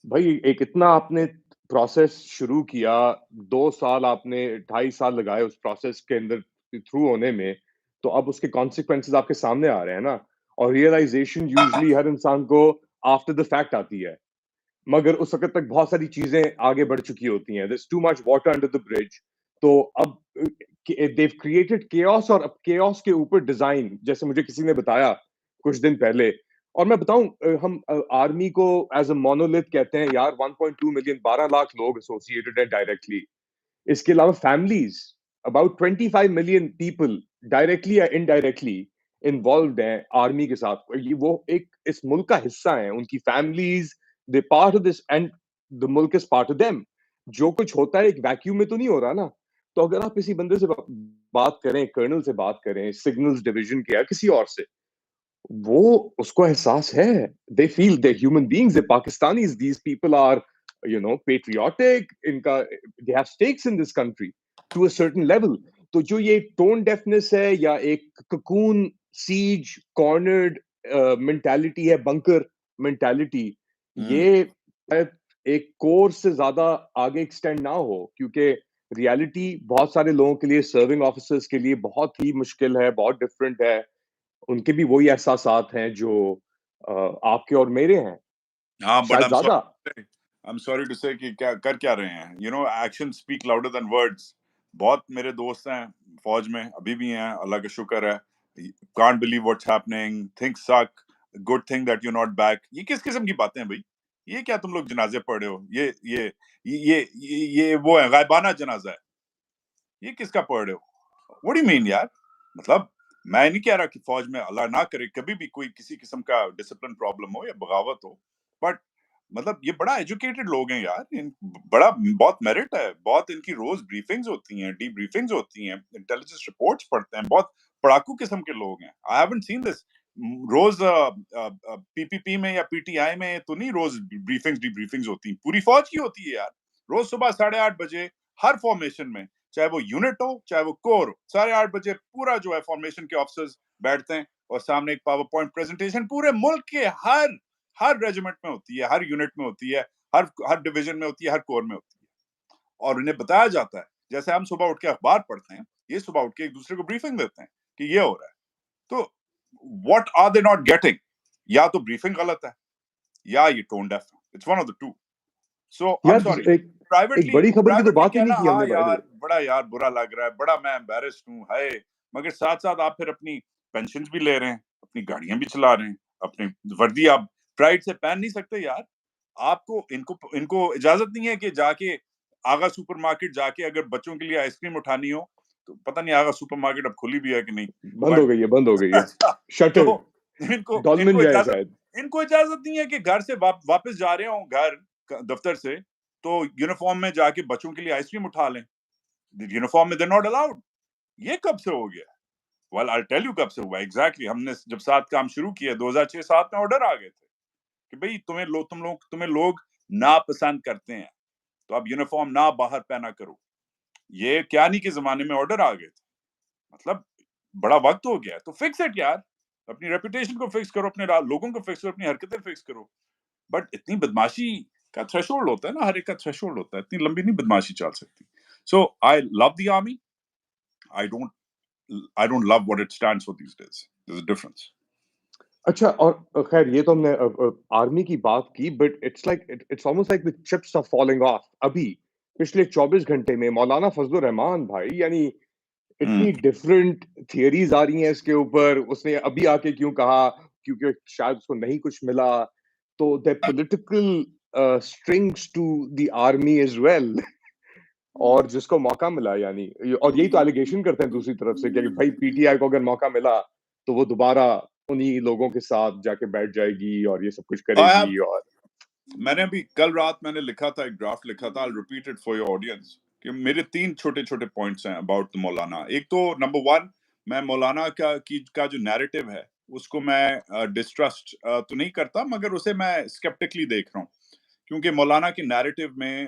Speaker 1: بھائی ایک اتنا آپ نے پروسیس شروع کیا, 2 سال آپ نے 2.5 سال لگائے اس پروسیس کے اندر تھرو ہونے میں, تو اب اس کے کانسیکوینسز آپ کے سامنے آ رہے ہیں نا, اور ریئلائزیشن یوزلی ہر انسان کو آفٹر دا فیکٹ آتی ہے, مگر اس وقت تک بہت ساری چیزیں آگے بڑھ چکی ہوتی ہیں. there's too much water under the bridge. تو اب they've created chaos, اور اب chaos کے اوپر ڈیزائن, جیسے مجھے کسی نے بتایا کچھ دن پہلے, اور میں بتاؤں ہم آرمی کو ایز اے مونولتھ کہتے ہیں یار, 1.2 ملین 12 لاکھ لوگ ایسوسیٹڈ ہیں ڈائریکٹلی. اس کے علاوہ families about 25 million people directly یا انڈائریکٹلی انوالوڈ ہیں آرمی کے ساتھ. وہ ایک اس ملک کا حصہ ہیں, ان کی families they part of this and the ملک is part of them. جو کچھ ہوتا ہے ایک ویکیوم میں تو نہیں ہو رہا نا. تو اگر آپ کسی بندے سے بات کریں, کرنل سے بات کریں, سگنلز ڈویژن کے یا کسی اور سے, وہ اس کو احساس ہے, they feel they're human beings, they're Pakistanis, these people are patriotic, ان کا they have stakes in this country to a certain level. تو جو یہ ٹون ڈیفنس ہے یا ایک ککون سیج کارنرڈ مینٹالٹی ہے, بنکر مینٹالٹی, یہ ایک کورس سے زیادہ آگے ایکسٹینڈ نہ ہو, کیونکہ ریالٹی بہت سارے لوگوں کے لیے, سرونگ آفیسرز کے لیے بہت ہی مشکل ہے, بہت ڈفرینٹ ہے. ان کے بھی وہی احساسات ہیں جو آپ کے اور میرے ہیں, شاید زیادہ.
Speaker 2: I'm sorry to say کہ کیا رہے ہیں, actions speak louder than words. بہت میرے دوست ہیں فوج میں, ابھی بھی ہیں, اللہ کا شکر ہے. Can't believe what's happening, things suck, good thing that you're not back. یہ کس قسم کی باتیں ہیں بھائی, یہ کیا تم لوگ جنازے پڑھ رہے ہو, یہ وہ ہے غائبانہ جنازہ ہے, یہ کس کا پڑھ رہے ہو, what do you mean یار. مطلب میں نہیں کہہ رہا کہ فوج میں اللہ نہ کرے کبھی بھی کوئی کسی قسم کا ڈسپلن پرابلم ہو یا بغاوت ہو, بٹ مطلب یہ بڑا ایجوکیٹڈ لوگ ہیں یار, بہت میرٹ ہے, بہت ان کی روز بریفنگز ہوتی ہیں, ڈی بریفنگز ہوتی ہیں, انٹیلیجنس رپورٹس پڑھتے ہیں, بہت پڑھاکو قسم کے لوگ ہیں. آئی ہیونٹ سین دس روز پی پی پی میں یا پی ٹی آئی میں تو نہیں روز بریفنگز ڈی بریفنگز ہوتی ہیں, پوری فوج کی ہوتی ہے یار. روز صبح 8:30 بجے ہر فارمیشن میں, چاہے وہ یونٹ ہو چاہے وہ کور ہو, 8:30 بجے پورا جو ہے فارمیشن کے آفیسرز بیٹھتے ہیں, اور سامنے ایک پاور پوائنٹ پریزنٹیشن پورے ملک کے ہر ریجیمنٹ میں ہوتی ہے, ہر یونٹ میں ہوتی ہے, ہر ڈویژن میں ہوتی ہے, ہر کور میں ہوتی ہے, اور انہیں بتایا جاتا ہے. جیسے ہم صبح اٹھ کے اخبار پڑھتے ہیں, یہ صبح اٹھ کے ایک دوسرے کو بریفنگ دیتے ہیں کہ یہ ہو رہا ہے. تو what are they not getting? یا تو بریفنگ غلط ہے یا یہ ٹون ڈیف ہے. It's one of the two. So I am sorry.
Speaker 1: ایک بڑی خبر کی تو بات ہی نہیں کی ہم
Speaker 2: ہاں
Speaker 1: نے.
Speaker 2: یار بڑا یار برا لگ رہا ہے, بڑا میں امبیرسڈ ہوں, ہائے, مگر ساتھ ساتھ آپ پھر اپنی پینشن بھی لے رہے ہیں, اپنی گاڑیاں بھی چلا رہے ہیں, اپنی وردی آپ پرائڈ سے پہن نہیں سکتے یار. آپ کو ان کو اجازت نہیں ہے کہ جا کے آغا سپر مارکیٹ جا کے اگر بچوں کے لیے آئس کریم اٹھانی ہو, تو پتہ نہیں آغا سپر مارکیٹ اب کھلی بھی ہے کہ نہیں,
Speaker 1: بند ہو گئی ہے شٹر
Speaker 2: تو
Speaker 1: ڈالمن جائے شاید.
Speaker 2: ان کو اجازت نہیں ہے کہ گھر سے واپس جا رہے ہوں گھر دفتر سے, تو یونیفارم میں جا کے بچوں کے لیے آئس کریم اٹھا لیں. یونیفارم میں they're not allowed. یہ کب سے ہو گیا؟ well I'll tell you کب سے ہوا exactly. ہم نے جب ساتھ کام شروع کیا 2006-7 میں آرڈر آ گئے تھے کہ بھئی تمہیں لوگ ناپسند کرتے ہیں تو اب یونیفارم نہ باہر پہنا کرو. یہ کیا نہیں کے زمانے میں آرڈر آ گئے تھے, مطلب بڑا وقت ہو گیا. تو فکس اٹ یار, اپنی ریپوٹیشن کو فکس کرو, اپنے لوگوں کو فکس کرو, اپنی حرکتیں فکس کرو. بٹ اتنی بدماشی کا تھریش ہولڈ ہوتا ہے نا, ہر ایک کا تھریش ہولڈ ہوتا ہے, اتنی لمبی نہیں بدماشی چل سکتی. سو آئی لو دی army. I don't love what it stands for these days. There's a difference.
Speaker 1: اچھا, اور خیر یہ تو ہم نے آرمی کی بات کی, but it's almost like the chips are falling off. ابھی پچھلے 24 گھنٹے میں مولانا فضل الرحمان بھائی, یعنی اتنی ڈفرینٹ تھیوریز آ رہی ہیں اس کے اوپر. اس نے ابھی آ کے کیوں کہا, کیونکہ شاید اس کو نہیں کچھ ملا, تو the political strings to the army as well. اور جس کو موقع ملا, یعنی, اور یہی تو ایلیگیشن کرتے ہیں دوسری طرف سے کہ بھائی پی ٹی آئی کو اگر موقع ملا تو وہ دوبارہ انہی لوگوں کے ساتھ جا کے بیٹھ جائے گی اور یہ سب کچھ کرے گی. اور
Speaker 2: میں نے ابھی کل رات میں نے لکھا تھا, ایک ڈرافٹ لکھا تھا, I'll repeat it for your audience, کہ میرے 3 چھوٹے چھوٹے پوائنٹس ہیں اباؤٹ مولانا. ایک تو نمبر 1, میں مولانا کا جو نیریٹو ہے اس کو میں ڈسٹرسٹ تو نہیں کرتا, مگر اسے میں اسکیپٹکلی دیکھ رہا ہوں, کیونکہ مولانا کے نیریٹو میں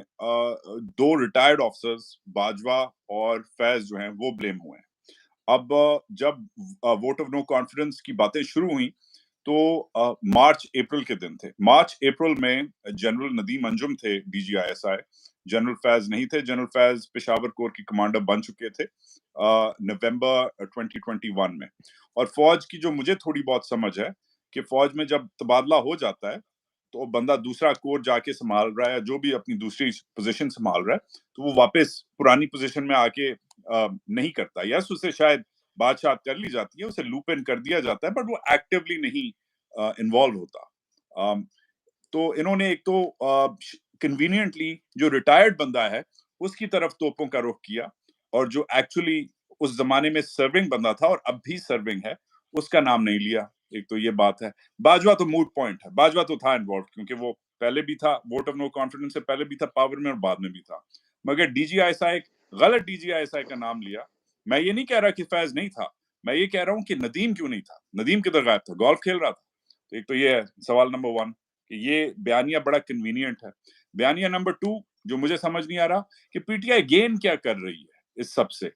Speaker 2: 2 ریٹائرڈ آفیسرز باجوہ اور فیض جو ہیں وہ بلیم ہوئے ہیں. اب جب ووٹ آف نو کانفیڈنس کی باتیں شروع ہوئیں تو مارچ اپریل کے دن تھے. مارچ اپریل میں جنرل ندیم انجم تھے D G I S I, general Faiz نہیں تھے. جنرل فیض پشاور کور کی کمانڈر بن چکے تھے نومبر 2021 میں. اور فوج کی جو مجھے تھوڑی بہت سمجھ ہے کہ فوج میں جب تبادلہ ہو جاتا ہے تو بندہ دوسرا کور جا کے سنبھال رہا ہے, جو بھی اپنی دوسری پوزیشن سنبھال رہا ہے, تو وہ واپس پرانی پوزیشن میں آ کے نہیں کرتا. یس, اسے شاید بادشاہ کر لی جاتی ہے, اسے لوپ ان کر دیا جاتا ہے, بٹ وہ ایکٹیولی نہیں انوالو ہوتا. تو انہوں نے ایک تو کنوینئنٹلی جو ریٹائرڈ بندہ ہے اس کی طرف توپوں کا رخ کیا, اور جو ایکچولی اس زمانے میں سرونگ بندہ تھا اور اب بھی سرونگ ہے اس کا نام نہیں لیا. ایک تو یہ بات ہے. باجوہ تو موڈ پوائنٹ ہے, باجوہ تو تھا انوالوڈ کیونکہ وہ پہلے بھی تھا, ووٹ آف نو کانفیڈنس سے پہلے بھی تھا پاور میں اور بعد میں بھی تھا. مگر ڈی جی آئی ایس آئی, غلط ڈی جی آئی ایس آئی کا نام لیا. میں یہ نہیں کہہ رہا کہ فیض نہیں تھا, میں یہ کہہ رہا ہوں کہ ندیم کیوں نہیں تھا, ندیم کدھر غائب تھا, گولف کھیل رہا تھا. تو ایک تو یہ ہے سوال نمبر 1 کہ یہ بیانیہ بڑا کنوینئنٹ ہے. بیانیہ نمبر 2 جو مجھے سمجھ نہیں آ رہا کہ پی ٹی آئی گین کیا کر رہی ہے اس سب سے.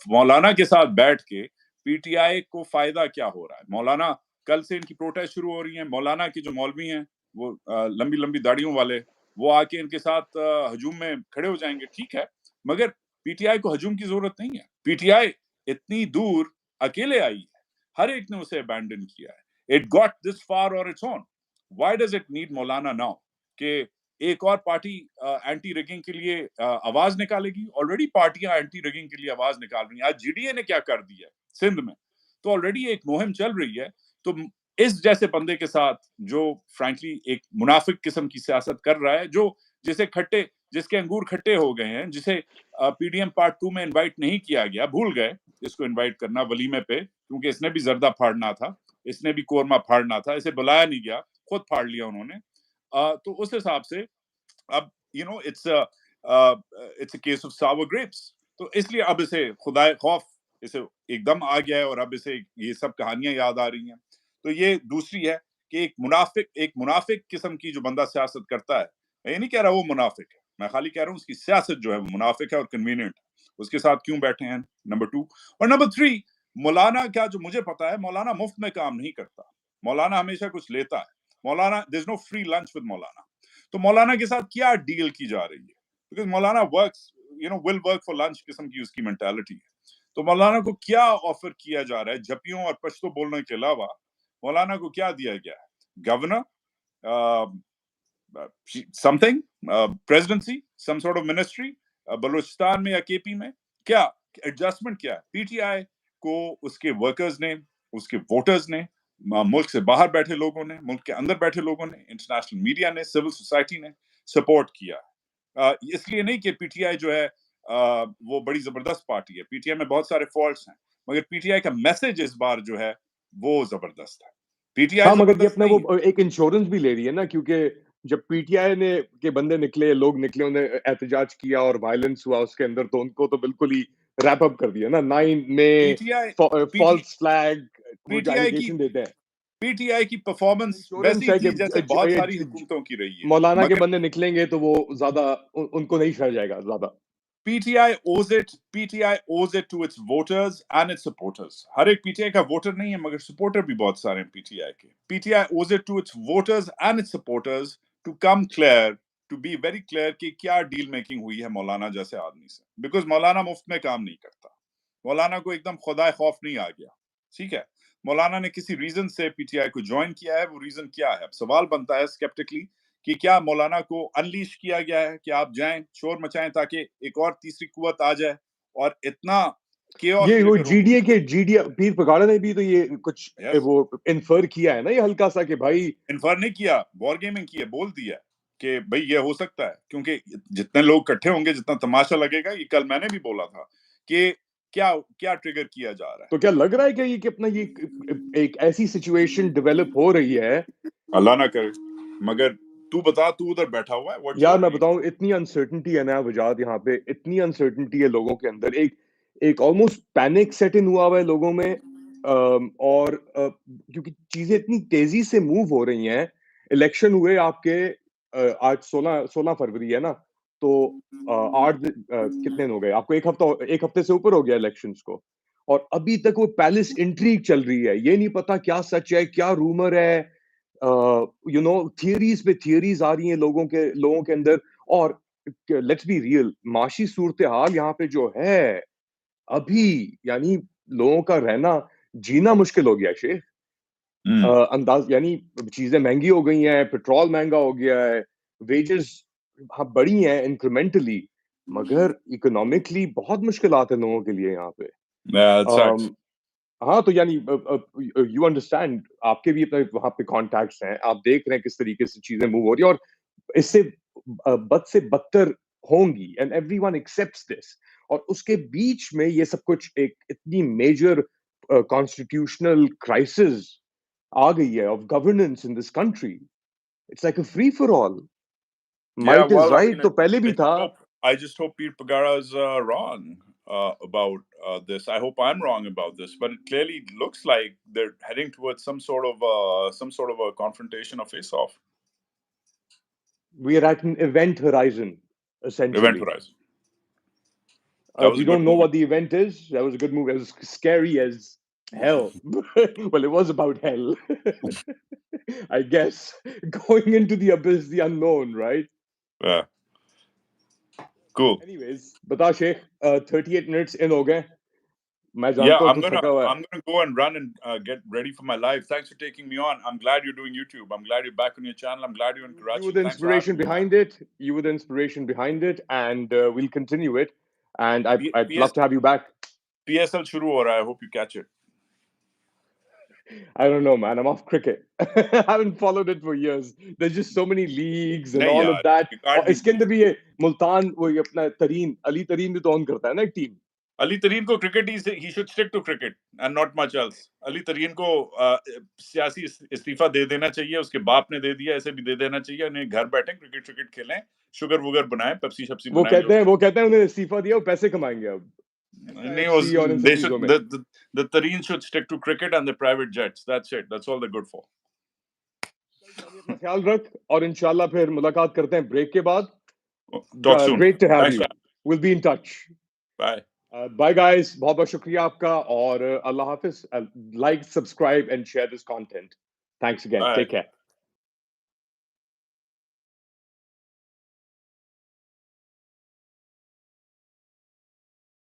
Speaker 2: مولانا کے ساتھ بیٹھ کے پی ٹی آئی کو فائدہ کیا ہو رہا ہے؟ مولانا کل سے ان کی پروٹیسٹ شروع ہو رہی ہیں. مولانا کے جو مولوی ہیں وہ لمبی لمبی داڑھیوں والے, وہ آ کے ان کے ساتھ ہجوم میں کھڑے ہو جائیں گے, ٹھیک ہے, مگر پی ٹی آئی کو ہجوم کی ضرورت نہیں ہے. پی ٹی آئی اتنی دور اکیلے آئی ہے, ہر ایک نے اسے ابینڈن کیا ہے. It got this far on its own. Why does it need Maulana now کہ ایک اور پارٹی اینٹی ریگنگ کے لیے آواز نکالے گی؟ آلریڈی پارٹیاں اینٹی ریگنگ کے لیے آواز نکال رہی ہیں. آج جی ڈی اے نے کیا کر دیا ہے سندھ میں, تو آلریڈی ایک مہم چل رہی ہے. تو اس جیسے بندے کے ساتھ جو فرینکلی ایک منافق قسم کی سیاست کر رہا ہے, جس کے انگور کھٹے ہو گئے ہیں, جسے پی ڈی ایم پارٹ 2 میں انوائٹ نہیں کیا گیا, بھول گئے اس کو انوائٹ کرنا ولیمے پہ, کیونکہ اس نے بھی زردہ پھاڑنا تھا, اس نے بھی قورمہ پھاڑنا تھا, اسے بلایا نہیں گیا, خود پھاڑ لیا انہوں نے. تو اس حساب سے اب it's a case of sour grapes. تو اس لیے اب اسے خدائے خوف اسے ایک دم آ گیا ہے, اور اب اسے یہ سب کہانیاں یاد آ رہی ہیں. تو یہ دوسری ہے کہ ایک منافق قسم کی جو بندہ سیاست کرتا ہے, میں یہ نہیں کہہ رہا وہ منافق ہے, میں خالی کہہ رہا ہوں اس کی سیاست جو ہے وہ منافق ہے اور کنوینئنٹ ہے. اس کے ساتھ کیوں بیٹھے ہیں, نمبر 2. اور نمبر 3, مولانا کا جو مجھے پتا ہے, مولانا مفت میں کام نہیں کرتا, مولانا ہمیشہ کچھ لیتا ہے. مولانا there is no free lunch with مولانا. تو مولانا کے ساتھ کیا ڈیل کی جا رہی ہے؟ Because Maulana works will work for lunch قسم کی اس کی مینٹالٹی ہے. تو مولانا کو کیا آفر کیا جا رہا ہے جھپیوں اور پشتو بولنے کے علاوہ؟ مولانا کو کیا دیا گیا ہے؟ Governor, something, presidency, some sort of ministry, Balochistan میں یا کے پی میں کیا ایڈجسٹمنٹ کیا ہے؟ پی ٹی آئی کو اس کے ورکرز نے, اس کے ووٹرز نے, ملک سے باہر بیٹھے لوگوں نے, ملک کے اندر بیٹھے لوگوں نے, انٹرنیشنل میڈیا نے, سول سوسائٹی نے سپورٹ کیا. اس لیے نہیں کہ پی ٹی آئی جو ہے وہ بڑی زبردست پارٹی ہے, پی ٹی آئی میں بہت سارے فالٹس ہیں, مگر پی ٹی آئی کا میسج اس بار جو ہے وہ زبردست ہے. پی ٹی آئی
Speaker 1: مگر یہ اپنا
Speaker 2: زبردست
Speaker 1: وہ ایک انشورنس بھی لے رہی ہے نا, کیونکہ جب پی ٹی آئی نے کے بندے نکلے, لوگ نکلے, انہیں احتجاج کیا اور وائلنس ہوا اس کے اندر, تو ان کو تو بالکل ہی ریپ اپ کر دیا نا. 9 میں فالس فلیگ وہ جو ایلیگیشن دیتے ہیں,
Speaker 2: پی ٹی آئی کی پرفارمنس
Speaker 1: انشورنس
Speaker 2: ویسی
Speaker 1: ہے
Speaker 2: تھی جیسے بہت ساری
Speaker 1: کہ
Speaker 2: حکومتوں کی رہی ہے.
Speaker 1: مولانا کے
Speaker 2: مگر
Speaker 1: بندے نکلیں گے تو وہ زیادہ ان کو نہیں سڑ جائے گا زیادہ.
Speaker 2: P T I owes it to its voters and its supporters. ہر ایک پی ٹی آئی کا ووٹر نہیں ہے مگر سپورٹر بھی بہت سارے ہیں پی ٹی آئی کے. P T I owes it to its voters and its supporters to come clear, to be very clear کہ کیا ڈیل میکنگ ہوئی ہے مولانا جیسے آدمی سے. بیکاز مولانا مفت میں کام نہیں کرتا, مولانا کو ایک دم خدائے خوف نہیں آ گیا. ٹھیک ہے, مولانا نے کسی ریزن سے پی ٹی آئی کو جوائن کیا ہے, وہ ریزن کیا ہے؟ اب سوال بنتا ہے اسکیپٹکلی کہ کیا مولانا کو انلیش کیا گیا ہے کہ آپ جائیں شور مچائیں تاکہ ایک اور تیسری قوت آ جائے اور اتنا کیوس
Speaker 1: یہ وہ
Speaker 2: لے کر
Speaker 1: جی ڈی اے کے پیر پگاڑا نے بھی تو یہ کچھ وہ انفر کیا ہے نا, یہ ہلکا سا کہ بھائی
Speaker 2: انفر نہیں کیا, وار گیمنگ کی ہے, بول دیا کہ بھائی یہ ہو سکتا ہے کیونکہ جتنے لوگ اکٹھے ہوں گے جتنا تماشا لگے گا. یہ کل میں نے بھی بولا تھا کہ کیا ٹریگر کیا جا رہا ہے.
Speaker 1: تو کیا لگ رہا ہے کہ یہ اپنا یہ ایک ایسی سچویشن ڈیولپ ہو رہی ہے,
Speaker 2: اللہ نہ کرے, مگر تو بتا, تو ادھر بیٹھا ہوا ہے.
Speaker 1: یار میں بتاؤں اتنی انسرٹنٹی ہے نا وجاہت یہاں پہ, اتنی انسرٹنٹی ہے لوگوں کے اندر, ایک آلموسٹ پینک سیٹ ان ہوا ہے لوگوں میں. اور کیونکہ چیزیں اتنی تیزی سے موو ہو رہی ہیں. الیکشن ہوئے آپ کے آج 16 فروری ہے نا, تو 8 کتنے دن ہو گئے آپ کو؟ ایک ہفتے سے اوپر ہو گیا الیکشنز کو, اور ابھی تک وہ پیلس انٹریگ چل رہی ہے. یہ نہیں پتا کیا سچ ہے کیا رومر ہے, تھیوریز پہ تھیوریز آ رہی ہیں لوگوں کے اندر. اور لیٹس بی ریئل, معاشی صورتحال یہاں پہ جو ہے ابھی, یعنی لوگوں کا رہنا جینا مشکل ہو گیا شیخ. انداز یعنی چیزیں مہنگی ہو گئی ہیں, پیٹرول مہنگا ہو گیا ہے, ویجز بڑی ہیں انکریمنٹلی, مگر اکنامکلی بہت مشکلات ہیں لوگوں کے لیے یہاں پہ. ہاں تو یعنی یو انڈرسٹینڈ, آپ کے بھی اپنے وہاں پہ کانٹیکٹس ہیں, آپ دیکھ رہے ہیں کس طریقے سے چیزیں موو ہو رہی ہیں, اور اس سے بد سے بدتر ہوں گی, اینڈ ایوری ون ایکسپٹس دس. اور اس کے بیچ میں یہ سب کچھ ایک اتنی میجر کانسٹیٹیوشنل کرائسس آ گئی ہے of governance in this country. It's like a free for all. Might is right تو پہلے بھی تھا.
Speaker 2: I just hope Pete Pagara is wrong about this. I hope I'm wrong about this, but it clearly looks like they're heading towards some sort of a confrontation or face-off.
Speaker 1: We are at an event horizon, essentially.
Speaker 2: Event Horizon. That was
Speaker 1: We
Speaker 2: a good
Speaker 1: don't know
Speaker 2: movie.
Speaker 1: what the event is. That was a good movie. It was scary as hell. Well, it was about hell. I guess. Going into the abyss, the unknown, right?
Speaker 2: Yeah. Cool.
Speaker 1: Anyways, bata Sheikh, 38 minutes in ho gaye.
Speaker 2: Yeah, I'm gonna go and run and get ready for my live. Thanks for taking me on. I'm glad you're doing YouTube. I'm glad you're back on your channel. I'm glad you're in Karachi.
Speaker 1: You were the inspiration behind it. You were the inspiration behind it, and we'll continue it. And I'd love to have you back.
Speaker 2: PSL shuru ho raha hai. I hope you catch it.
Speaker 1: I don't know, man. I'm off cricket. I haven't followed it for years. There's just so many leagues and all of that. اس کے اندر بھی یہ ملتان وہ اپنا ترین علی ترین بھی تو اون کرتا ہے نا ایک ٹیم.
Speaker 2: علی ترین کو cricket he should stick to cricket and not much else. علی ترین کو سیاسی استعفیٰ دے دینا چاہیے, اس کے باپ نے دے دیا, ایسے بھی دے دینا چاہیے. انہیں گھر بیٹھیں کرکٹ کھیلیں, شوگر وگر بنائیں, پیپسی شپسی بنائیں.
Speaker 1: وہ کہتے ہیں انہیں استعفیٰ دیا, وہ پیسے کمائیں گے اب.
Speaker 2: The Tareen should stick to cricket and the private jets. That's it. That's all they're good for.
Speaker 1: اپنا خیال رکھ, اور انشاءاللہ پھر ملاقات کرتے ہیں بریک کے بعد.
Speaker 2: Talk soon.
Speaker 1: Great to have you. We'll be in touch.
Speaker 2: Bye.
Speaker 1: Bye guys. بہت بہت شکریہ آپ کا, اور اللہ حافظ. Like, subscribe and share this content. Thanks again.
Speaker 2: Bye.
Speaker 1: Take care.